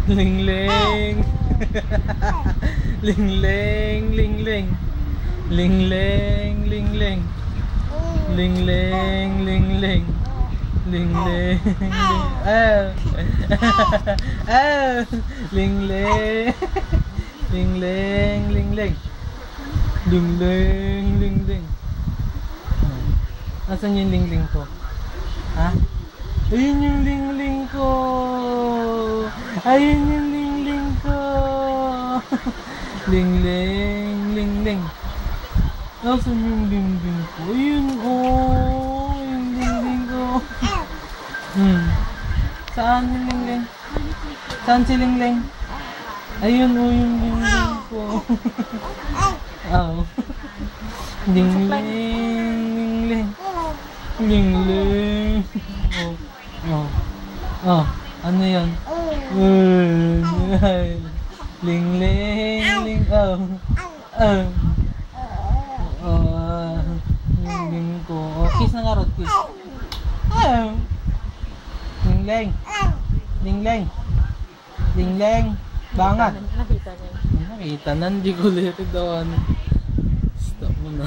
Ling-ling. Ling-ling, ling-ling. Ling-ling, ling-ling. Ling-ling, ling-ling. Ling-ling. Ah. Ah. Ling-ling. Ling-ling, ling-ling. Ling-ling, ling-ling. Nasaan yung ling-ling ko? Ha? Ayun yung ling-ling ko. Ayun yung ling-ling ko. Ling-ling, ling-ling. Nasaan yung ling-ling ko? Ayun, oh. Yung ling-ling ko. Saan yung ling-ling? Saan si ling-ling? Ayun, oh, yung ling-ling ko. Oh. Ling-ling, ling-ling. Ling-ling. Oh. Oh. Ano yan? Ling-ling, ling. Oh. Ling-ling ko. Oh, kiss na nga, Rod, kiss. Ling-ling. Ling-ling. Ling-ling. Bangat. Nakita niya. Nakita na, hindi ko lirit doon. Stop mo na.